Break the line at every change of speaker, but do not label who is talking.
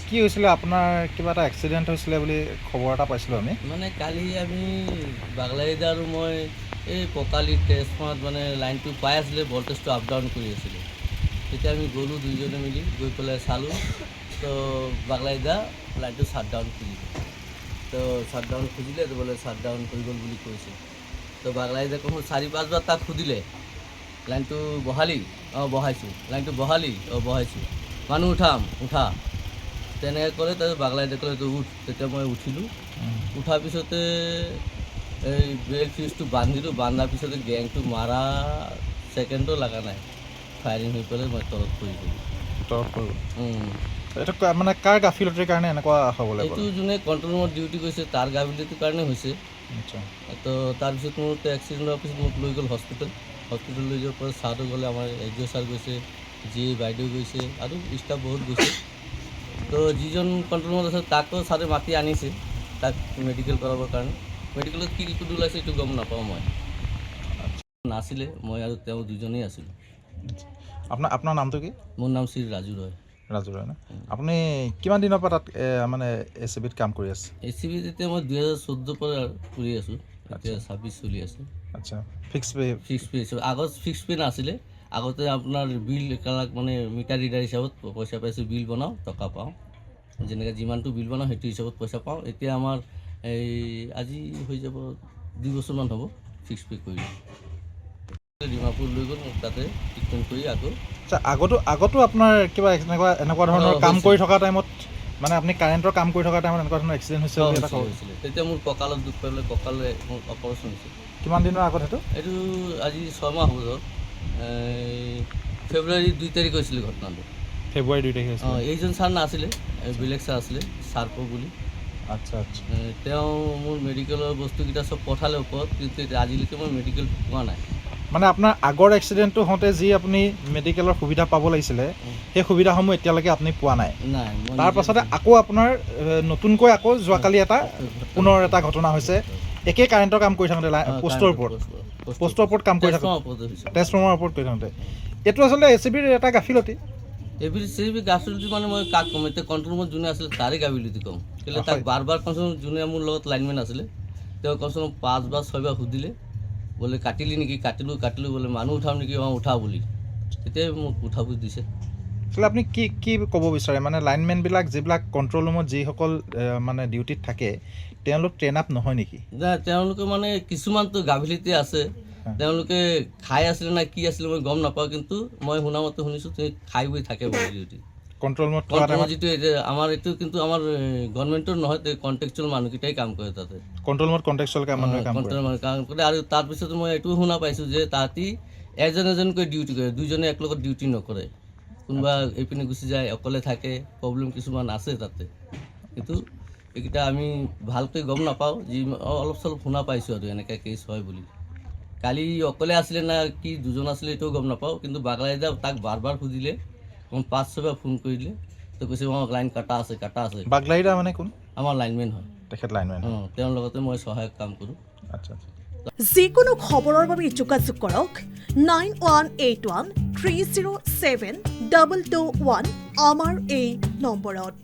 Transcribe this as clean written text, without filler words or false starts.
কি হৈছিলে আপোনাৰ কিবা এটা এক্সিডেণ্ট হৈছিলে বুলি খবৰ এটা পাইছিলোঁ আমি
মানে কালি আমি বাগলাইদা আৰু মই এই পকালি ট্ৰেন্সফৰ্মাৰত মানে লাইনটো পাই আছিলে, ভল্টেজটো আপ ডাউন কৰি আছিলে। তেতিয়া আমি গ'লোঁ দুইজনে মিলি, গৈ পেলাই চালোঁ, তো বাগলাইদা লাইনটো শ্বাট ডাউন খুজিলে। তো শ্বাট ডাউন খুজিলে, তো বোলে শ্বাট ডাউন হৈ গ'ল বুলি কৈছে। তো বাগলাইদা কোনো 4-5 বাৰ তাক সুধিলে, লাইনটো বহালি? অঁ বহাইছোঁ। লাইনটো বহালি? অঁ বহাইছোঁ। মানুহ উঠা তেনেকৈ ক'লে। তাৰপিছত বাগলাইদা ক'লে তো উঠ। তেতিয়া মই উঠিলোঁ। উঠাৰ পিছতে এই বেল ফিউজটো বান্ধাৰ পিছতে গেংটো মাৰা ছেকেণ্ডো লগা নাই, ফায়াৰিং হৈ পেলাই মই তলত পৰি গ'লোঁ।
এইটো মানে কাৰ গাফিলতিৰ কাৰণে এনেকুৱা হ'বলৈ
এইটো যোনে কণ্ট্ৰল ৰুমত ডিউটি কৰিছে তাৰ গাফিলতিৰ কাৰণে হৈছে। তো তাৰপিছত মোৰ এক্সিডেণ্ট হোৱাৰ পিছত মোক লৈ গ'ল হস্পিটেল লৈ যোৱাৰ পৰা ছাৰটো গ'লে, আমাৰ এছ ছাৰ গৈছে, জি বাইদেউ গৈছে আৰু ষ্টাফ বহুত গৈছে। তো যিজন কণ্ট্ৰল ৰুমত আছে তাকো ছাৰে মাতি আনিছে, তাক মেডিকেল কৰাবৰ কাৰণে। মেডিকেলত কি ৰিপৰ্ট ওলাইছে এইটো গম নাপাওঁ মই। নাছিলে, মই আৰু তেওঁ দুজনেই আছিলোঁ।
আপোনাৰ নামটো কি?
মোৰ নাম শ্ৰী ৰাজু ৰয়।
ৰাজু ৰয় ন? আপুনি কিমান দিনৰ পৰা তাত মানে ACBত কাম কৰি আছে?
ACBত এতিয়া মই 2014 পৰা কৰি আছোঁ, এতিয়া 26 চলি আছে।
আচ্ছা, ফিক্স পে
আগত ফিক্স পে নাছিলে। আগতে আপোনাৰ বিল মানে মিটাৰ ৰিডাৰ হিচাপত পইচা পাইছোঁ, বিল বনাওঁ টকা পাওঁ, যেনেকৈ যিমানটো বিল বনাওঁ সেইটো হিচাপত পইচা পাওঁ। এতিয়া আমাৰ এই আজি হৈ যাব 2 বছৰমান হ'ব ফিক্স পে কৰি। ডিমাপুৰ লৈ গ'ল, তাতে ট্ৰিটমেণ্ট কৰি আকৌ।
আচ্ছা, আগতো আপোনাৰ কিবা এনেকুৱা ধৰণৰ কাম কৰি থকা টাইমত, মানে আপুনি কাৰেণ্টৰ কাম কৰি থকা টাইমত এনেকুৱা ধৰণৰ এক্সিডেণ্ট
হৈছিলে? তেতিয়া মোৰ কঁকালত দুখ পাই পেলাই কঁকালে মোৰ অপাৰেশ্যন হৈছিল।
কিমান দিনৰ আগত সেইটো?
এইটো আজি 6 মাহ হ'ব ধৰক। ফেব্ৰুৱাৰী 2 তাৰিখ হৈছিলে ঘটনাটো।
ফেব্ৰুৱাৰী 2 তাৰিখে হৈছিলে?
এইজন ছাৰ নাছিলে, বেলেগ ছাৰ আছিলে, ছাৰপো বুলি।
আচ্ছা।
তেওঁ মোৰ মেডিকেলৰ বস্তুকেইটা চব পঠালে ওপৰত, কিন্তু আজিলৈকে মই মেডিকেল পোৱা নাই।
মানে আপোনাৰ আগৰ এক্সিডেণ্টটো হওঁতে যি আপুনি মেডিকেলৰ সুবিধা পাব লাগিছিলে, সেই সুবিধাসমূহ এতিয়ালৈকে আপুনি পোৱা নাই? তাৰ পাছতে আকৌ আপোনাৰ নতুনকৈ আকৌ যোৱাকালি পুনৰ এটা ঘটনা হৈছে, একেই কাৰেণ্টৰ কাম কৰি থাকোঁতে প'ষ্টৰ ওপৰত কাম কৰি থাকোঁতে, ট্ৰেন্সফৰ্মাৰৰ ওপৰত কৰি থাকোঁতে। এইটো আচলতে ACBৰ এটা গাফিলতি।
গাফিলতি মানে মই কাক ক'ম? এতিয়া কণ্ট্ৰল ৰুমত যোনে আছিলে তাৰে গাফিলতি ক'ম, কেলৈ তাক বাৰ কমচে কম যোনে মোৰ লগত লাইনমেন আছিলে তেওঁ কমচে কম 5 বা 6 বাৰ সুধিলে, বোলে কাটিলি নেকি? কাটিলোঁ বোলে। মানুহ উঠাম নেকি? উঠা বুলি, তেতিয়াই মোক উঠাব দিছে।
আচলতে আপুনি কি ক'ব বিচাৰে, মানে লাইনমেনবিলাক যিবিলাক কণ্ট্ৰল ৰুমত যিসকল মানে ডিউটিত থাকে, তেওঁলোক ট্ৰেইন আপ নহয় নেকি?
তেওঁলোকে মানে কিছুমানতো গাফিলতি আছে, তেওঁলোকে খাই আছিলে না কি আছিলে মই গম নাপাওঁ, কিন্তু মই শুনামতে শুনিছোঁ খাই বৈ থাকে বুলি ডিউটি
কণ্ট্ৰল ৰুমত।
যিটো আমাৰ এইটো কিন্তু আমাৰ গভৰ্ণমেণ্টৰ নহয়, কণ্টেক্সুৱেল মানুহকেইটাই কাম কৰে তাতে।
কণ্ট্ৰল ৰুমত কণ্টেক্সুৱেল মানুহে কাম
কৰে। আৰু তাৰপিছত মই এইটোও শুনা পাইছোঁ যে তাহাঁতি এজনকৈ ডিউটি কৰে, দুইজনে একেলগত ডিউটি নকৰে। কোনোবা এইপিনে গুচি যায়, অকলে থাকে, প্ৰব্লেম কিছুমান আছে তাতে। কিন্তু এইকেইটা আমি ভালকৈ গম নাপাওঁ, যি অলপ চলপ শুনা পাইছোঁ আৰু এনেকৈ কেছ হয় বুলি। কালি অকলে আছিলে না কি দুজন আছিলে এইটোও গম নাপাওঁ, কিন্তু বাগলাইদা তাক বাৰ সুধিলে, 5-6 বাৰ ফোন কৰিলে, তো কৈছে লাইন কাটা আছে।
বাগলাইদা মানে কোন?
আমাৰ লাইনমেন হয়
তেখেত লাইনমেন।
তেওঁৰ লগতে মই সহায়ক কাম কৰোঁ।
আচ্ছা।
যিকোনো খবৰৰ বাবে যোগাযোগ কৰক 9181 307 221 আমাৰ এই নম্বৰত।